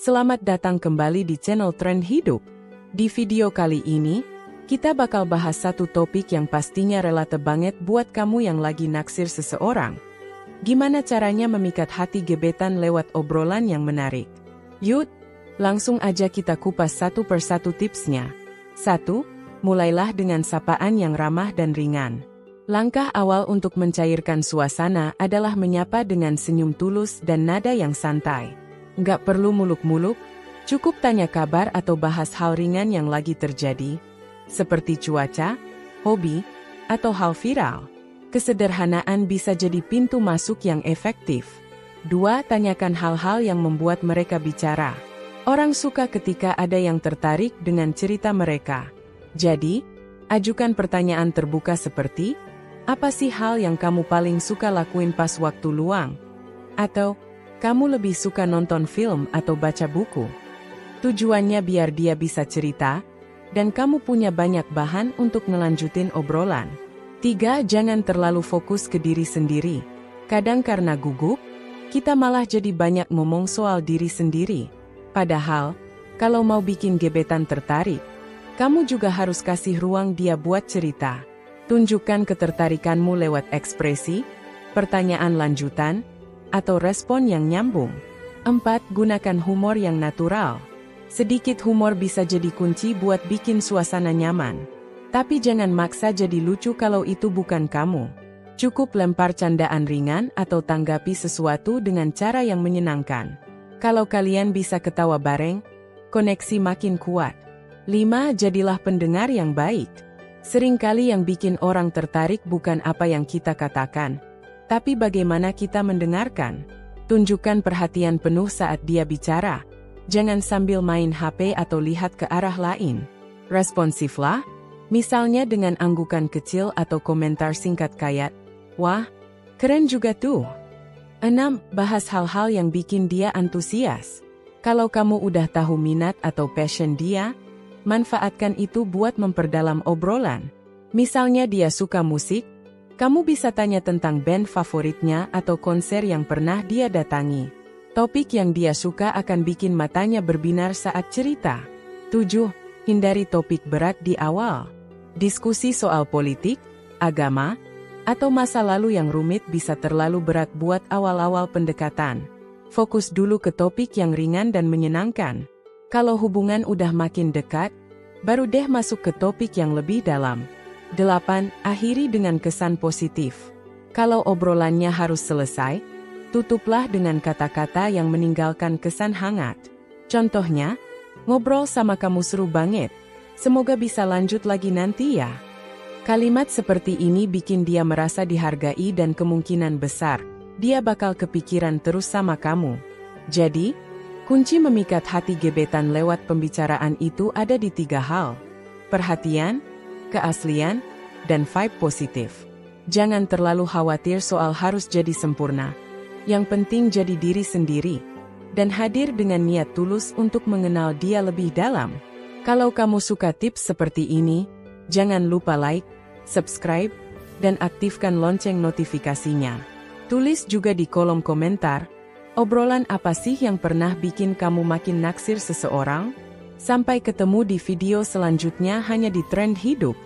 Selamat datang kembali di channel Trend Hidup. Di video kali ini, kita bakal bahas satu topik yang pastinya relate banget buat kamu yang lagi naksir seseorang. Gimana caranya memikat hati gebetan lewat obrolan yang menarik? Yuk, langsung aja kita kupas satu persatu tipsnya. 1. Mulailah dengan sapaan yang ramah dan ringan. Langkah awal untuk mencairkan suasana adalah menyapa dengan senyum tulus dan nada yang santai. Nggak perlu muluk-muluk, cukup tanya kabar atau bahas hal ringan yang lagi terjadi, seperti cuaca, hobi, atau hal viral. Kesederhanaan bisa jadi pintu masuk yang efektif. 2. Tanyakan hal-hal yang membuat mereka bicara. Orang suka ketika ada yang tertarik dengan cerita mereka. Jadi, ajukan pertanyaan terbuka seperti, apa sih hal yang kamu paling suka lakuin pas waktu luang? Atau, kamu lebih suka nonton film atau baca buku? Tujuannya biar dia bisa cerita, dan kamu punya banyak bahan untuk ngelanjutin obrolan. 3. Jangan terlalu fokus ke diri sendiri. Kadang karena gugup, kita malah jadi banyak ngomong soal diri sendiri. Padahal, kalau mau bikin gebetan tertarik, kamu juga harus kasih ruang dia buat cerita. Tunjukkan ketertarikanmu lewat ekspresi, pertanyaan lanjutan, atau respon yang nyambung. 4. Gunakan humor yang natural. Sedikit humor bisa jadi kunci buat bikin suasana nyaman. Tapi jangan maksa jadi lucu kalau itu bukan kamu. Cukup lempar candaan ringan atau tanggapi sesuatu dengan cara yang menyenangkan. Kalau kalian bisa ketawa bareng, koneksi makin kuat. 5. Jadilah pendengar yang baik. Seringkali yang bikin orang tertarik bukan apa yang kita katakan, tapi bagaimana kita mendengarkan. Tunjukkan perhatian penuh saat dia bicara. Jangan sambil main HP atau lihat ke arah lain. Responsiflah, misalnya dengan anggukan kecil atau komentar singkat kayak, "Wah, keren juga tuh." 6. Bahas hal-hal yang bikin dia antusias. Kalau kamu udah tahu minat atau passion dia, manfaatkan itu buat memperdalam obrolan. Misalnya dia suka musik, kamu bisa tanya tentang band favoritnya atau konser yang pernah dia datangi. Topik yang dia suka akan bikin matanya berbinar saat cerita. 7. Hindari topik berat di awal. Diskusi soal politik, agama, atau masa lalu yang rumit bisa terlalu berat buat awal-awal pendekatan. Fokus dulu ke topik yang ringan dan menyenangkan. Kalau hubungan udah makin dekat, baru deh masuk ke topik yang lebih dalam. 8. Akhiri dengan kesan positif. Kalau obrolannya harus selesai, tutuplah dengan kata-kata yang meninggalkan kesan hangat. Contohnya, ngobrol sama kamu seru banget. Semoga bisa lanjut lagi nanti ya. Kalimat seperti ini bikin dia merasa dihargai dan kemungkinan besar, dia bakal kepikiran terus sama kamu. Jadi, kunci memikat hati gebetan lewat pembicaraan itu ada di 3 hal. Perhatian, keaslian, dan vibe positif. Jangan terlalu khawatir soal harus jadi sempurna. Yang penting jadi diri sendiri, dan hadir dengan niat tulus untuk mengenal dia lebih dalam. Kalau kamu suka tips seperti ini, jangan lupa like, subscribe, dan aktifkan lonceng notifikasinya. Tulis juga di kolom komentar, obrolan apa sih yang pernah bikin kamu makin naksir seseorang? Sampai ketemu di video selanjutnya hanya di Trend Hidup.